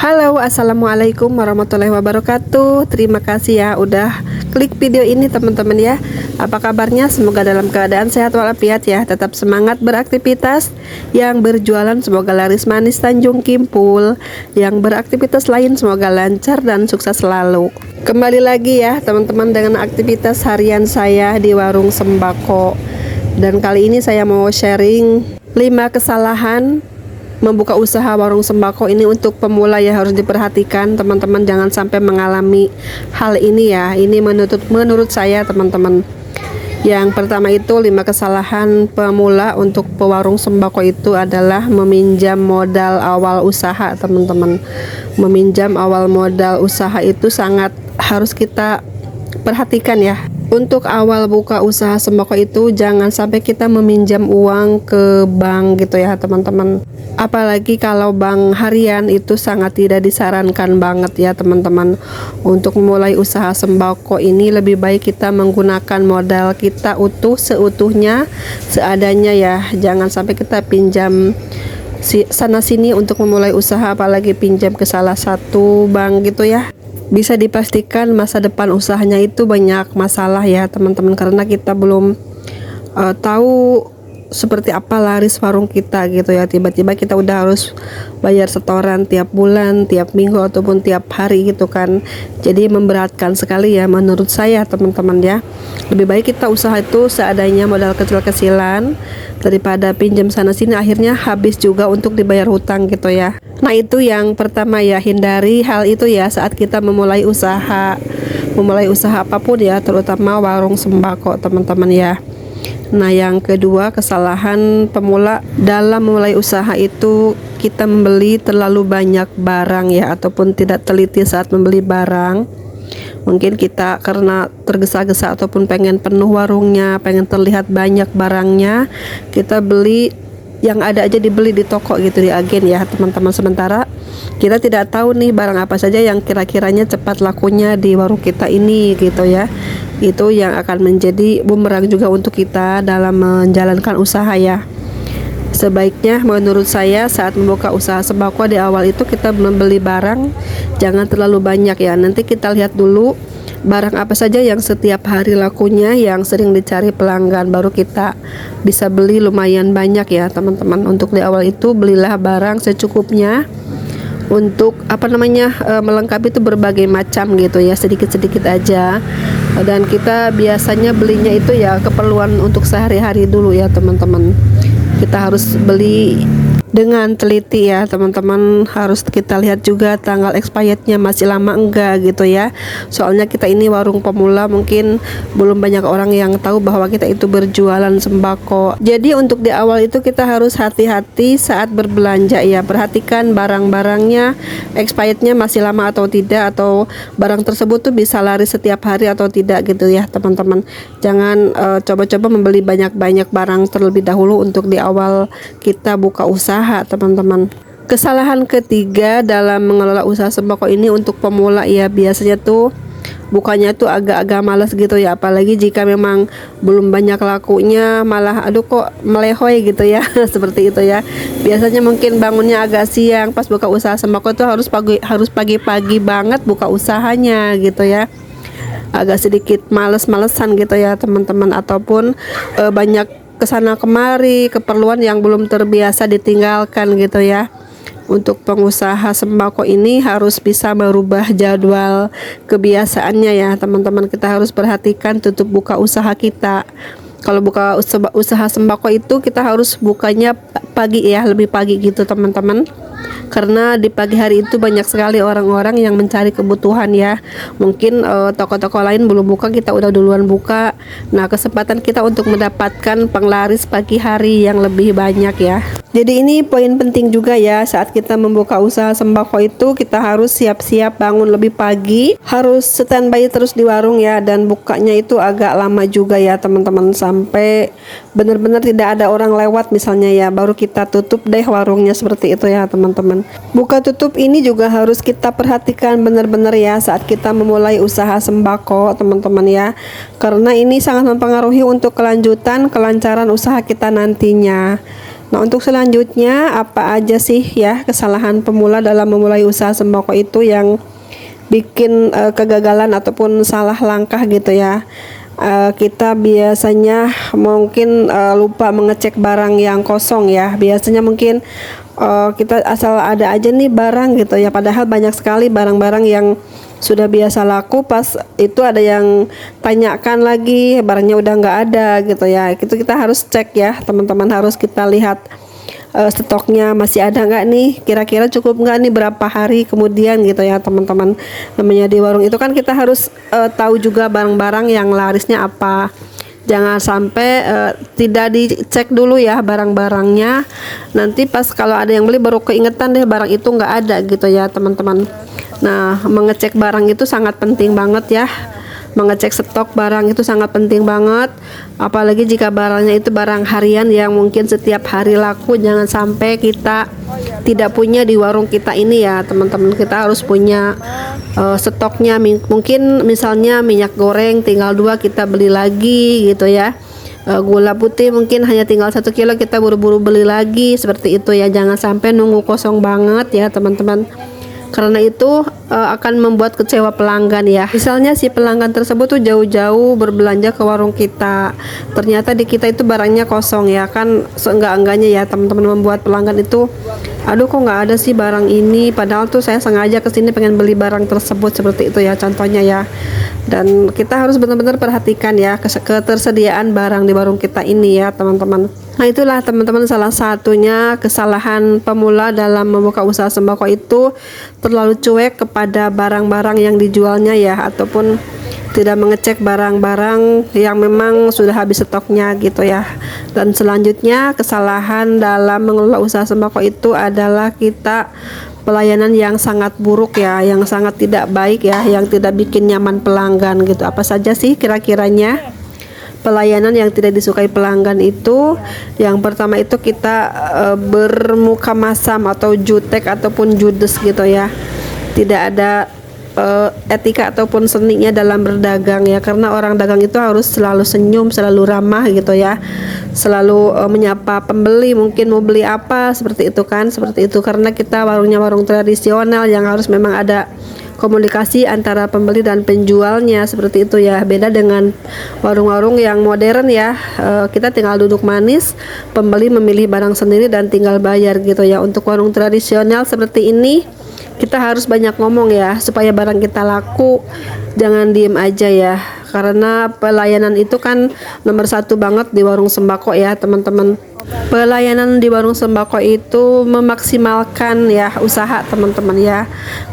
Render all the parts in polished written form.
Halo, assalamualaikum warahmatullahi wabarakatuh. Terima kasih ya udah klik video ini teman-teman ya. Apa kabarnya? Semoga dalam keadaan sehat walafiat ya. Tetap semangat beraktivitas. Yang berjualan semoga laris manis Tanjung Kimpul. Yang beraktivitas lain semoga lancar dan sukses selalu. Kembali lagi ya teman-teman dengan aktivitas harian saya di warung sembako. Dan kali ini saya mau sharing 5 kesalahan membuka usaha warung sembako ini untuk pemula ya, harus diperhatikan teman-teman, jangan sampai mengalami hal ini ya. Ini menurut saya teman-teman. Yang pertama itu 5 kesalahan pemula untuk pewarung sembako itu adalah meminjam modal awal usaha teman-teman. Meminjam awal modal usaha itu sangat harus kita perhatikan ya. Untuk awal buka usaha sembako itu jangan sampai kita meminjam uang ke bank gitu ya teman-teman. Apalagi kalau bank harian itu sangat tidak disarankan banget ya teman-teman. Untuk memulai usaha sembako ini lebih baik kita menggunakan modal kita utuh seutuhnya, seadanya ya. Jangan sampai kita pinjam sana sini untuk memulai usaha, apalagi pinjam ke salah satu bank gitu ya. Bisa dipastikan masa depan usahanya itu banyak masalah ya teman-teman, karena kita belum tahu seperti apa laris warung kita gitu ya. Tiba-tiba kita udah harus bayar setoran tiap bulan, tiap minggu ataupun tiap hari gitu kan. Jadi memberatkan sekali ya menurut saya teman-teman ya. Lebih baik kita usaha itu seadanya, modal kecil-kecilan, daripada pinjam sana sini akhirnya habis juga untuk dibayar hutang gitu ya. Nah itu yang pertama ya, hindari hal itu ya saat kita memulai usaha apapun ya, terutama warung sembako teman-teman ya. Nah yang kedua kesalahan pemula dalam memulai usaha itu kita membeli terlalu banyak barang ya, ataupun tidak teliti saat membeli barang. Mungkin kita karena tergesa-gesa ataupun pengen penuh warungnya, pengen terlihat banyak barangnya, kita beli yang ada aja, dibeli di toko gitu, di agen ya teman-teman. Sementara kita tidak tahu nih barang apa saja yang kira-kiranya cepat lakunya di warung kita ini gitu ya. Itu yang akan menjadi bumerang juga untuk kita dalam menjalankan usaha ya. Sebaiknya menurut saya saat membuka usaha sembako di awal itu kita membeli barang jangan terlalu banyak ya. Nanti kita lihat dulu barang apa saja yang setiap hari lakunya, yang sering dicari pelanggan, baru kita bisa beli lumayan banyak ya teman-teman. Untuk di awal itu belilah barang secukupnya untuk melengkapi itu berbagai macam gitu ya, sedikit-sedikit aja. Dan kita biasanya belinya itu ya keperluan untuk sehari-hari dulu ya teman-teman. Kita harus beli dengan teliti ya teman-teman. Harus kita lihat juga tanggal expirednya masih lama enggak gitu ya. Soalnya kita ini warung pemula, mungkin belum banyak orang yang tahu bahwa kita itu berjualan sembako. Jadi untuk di awal itu kita harus hati-hati saat berbelanja ya. Perhatikan barang-barangnya expirednya masih lama atau tidak, atau barang tersebut tuh bisa laris setiap hari atau tidak gitu ya teman-teman. Jangan coba-coba membeli banyak-banyak barang terlebih dahulu untuk di awal kita buka usaha teman-teman. Kesalahan ketiga dalam mengelola usaha sembako ini untuk pemula ya, biasanya tuh bukanya tuh agak-agak malas gitu ya, apalagi jika memang belum banyak lakunya, malah aduh kok melehoy gitu ya. Seperti itu ya. Biasanya mungkin bangunnya agak siang, pas buka usaha sembako tuh harus pagi-pagi banget buka usahanya gitu ya. Agak sedikit males-malesan gitu ya teman-teman, ataupun banyak kesana kemari, keperluan yang belum terbiasa ditinggalkan gitu ya. Untuk pengusaha sembako ini harus bisa merubah jadwal kebiasaannya ya teman-teman. Kita harus perhatikan tutup buka usaha kita. Kalau buka usaha sembako itu kita harus bukanya pagi ya, lebih pagi gitu teman-teman. Karena di pagi hari itu banyak sekali orang-orang yang mencari kebutuhan ya. Mungkin toko-toko lain belum buka, kita udah duluan buka. Nah kesempatan kita untuk mendapatkan penglaris pagi hari yang lebih banyak ya. Jadi ini poin penting juga ya, saat kita membuka usaha sembako itu kita harus siap-siap bangun lebih pagi, harus standby terus di warung ya. Dan bukanya itu agak lama juga ya teman-teman, sampai benar-benar tidak ada orang lewat misalnya ya, baru kita tutup deh warungnya, seperti itu ya teman-teman. Buka tutup ini juga harus kita perhatikan benar-benar ya saat kita memulai usaha sembako teman-teman ya, karena ini sangat mempengaruhi untuk kelancaran usaha kita nantinya. Nah, untuk selanjutnya apa aja sih ya kesalahan pemula dalam memulai usaha sembako itu yang bikin kegagalan ataupun salah langkah gitu ya. Kita biasanya mungkin lupa mengecek barang yang kosong ya. Biasanya mungkin kita asal ada aja nih barang gitu ya, padahal banyak sekali barang-barang yang sudah biasa laku, pas itu ada yang tanyakan lagi barangnya udah nggak ada gitu ya. Itu kita harus cek ya teman-teman, harus kita lihat stoknya masih ada nggak nih, kira-kira cukup nggak nih berapa hari kemudian gitu ya teman-teman. Namanya di warung itu kan kita harus tahu juga barang-barang yang larisnya apa. Jangan sampai tidak dicek dulu ya barang-barangnya, nanti pas kalau ada yang beli baru keingetan deh barang itu nggak ada gitu ya teman-teman. Nah, mengecek barang itu sangat penting banget ya. Mengecek stok barang itu sangat penting banget, apalagi jika barangnya itu barang harian yang mungkin setiap hari laku. Jangan sampai kita tidak punya di warung kita ini ya teman-teman. Kita harus punya stoknya. Mungkin misalnya minyak goreng tinggal 2 kita beli lagi gitu ya. Gula putih mungkin hanya tinggal 1 kilo, kita buru-buru beli lagi, seperti itu ya. Jangan sampai nunggu kosong banget ya teman-teman, karena itu akan membuat kecewa pelanggan ya. Misalnya si pelanggan tersebut tuh jauh-jauh berbelanja ke warung kita, ternyata di kita itu barangnya kosong ya kan. Seenggak-enggaknya ya teman-teman, membuat pelanggan itu aduh kok nggak ada sih barang ini, padahal tuh saya sengaja kesini pengen beli barang tersebut, seperti itu ya contohnya ya. Dan kita harus benar-benar perhatikan ya ketersediaan barang di warung kita ini ya teman-teman. Nah, itulah teman-teman salah satunya kesalahan pemula dalam membuka usaha sembako itu, terlalu cuek kepada barang-barang yang dijualnya ya, ataupun tidak mengecek barang-barang yang memang sudah habis stoknya gitu ya. Dan selanjutnya kesalahan dalam mengelola usaha sembako itu adalah kita pelayanan yang sangat buruk ya, yang sangat tidak baik ya, yang tidak bikin nyaman pelanggan gitu. Apa saja sih kira-kiranya pelayanan yang tidak disukai pelanggan itu? Yang pertama itu kita bermuka masam atau jutek ataupun judes gitu ya. Tidak ada etika ataupun seninya dalam berdagang ya, karena orang dagang itu harus selalu senyum, selalu ramah gitu ya, selalu menyapa pembeli, mungkin mau beli apa, seperti itu kan, seperti itu. Karena kita warungnya warung tradisional yang harus memang ada komunikasi antara pembeli dan penjualnya, seperti itu ya. Beda dengan warung-warung yang modern ya, kita tinggal duduk manis, pembeli memilih barang sendiri dan tinggal bayar gitu ya. Untuk warung tradisional seperti ini kita harus banyak ngomong ya, supaya barang kita laku. Jangan diem aja ya, karena pelayanan itu kan nomor 1 banget di warung sembako ya teman-teman. Pelayanan di warung sembako itu memaksimalkan ya usaha teman-teman ya,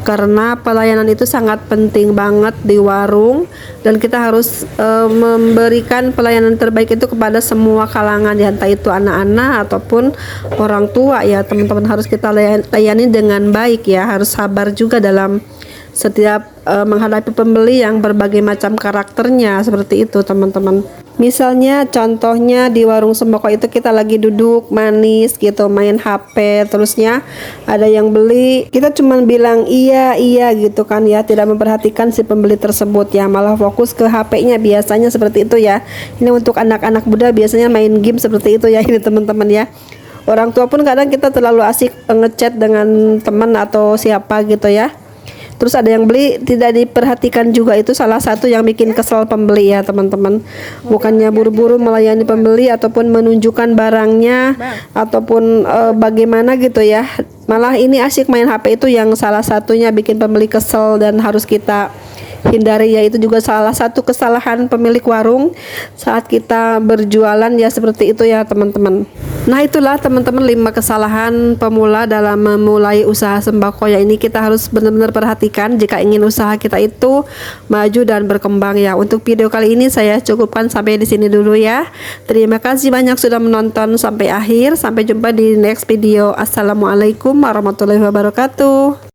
karena pelayanan itu sangat penting banget di warung, dan kita harus memberikan pelayanan terbaik itu kepada semua kalangan ya, entah itu anak-anak ataupun orang tua ya teman-teman. Harus kita layani dengan baik ya, harus sabar juga dalam setiap menghadapi pembeli yang berbagai macam karakternya, seperti itu teman-teman. Misalnya contohnya di warung sembako itu kita lagi duduk manis gitu, main HP, terusnya ada yang beli, kita cuman bilang iya gitu kan ya, tidak memperhatikan si pembeli tersebut ya, malah fokus ke HP-nya, biasanya seperti itu ya. Ini untuk anak-anak muda biasanya main game seperti itu ya ini teman-teman ya. Orang tua pun kadang kita terlalu asik ngechat dengan teman atau siapa gitu ya, terus ada yang beli tidak diperhatikan juga. Itu salah satu yang bikin kesel pembeli ya teman-teman. Bukannya buru-buru melayani pembeli ataupun menunjukkan barangnya ataupun bagaimana gitu ya, malah ini asyik main HP, itu yang salah satunya bikin pembeli kesel dan harus kita hindari ya. Itu juga salah satu kesalahan pemilik warung saat kita berjualan ya, seperti itu ya teman-teman. Nah, itulah teman-teman 5 kesalahan pemula dalam memulai usaha sembako ya. Ini kita harus benar-benar perhatikan jika ingin usaha kita itu maju dan berkembang ya. Untuk video kali ini saya cukupkan sampai di sini dulu ya. Terima kasih banyak sudah menonton sampai akhir. Sampai jumpa di next video. Assalamualaikum warahmatullahi wabarakatuh.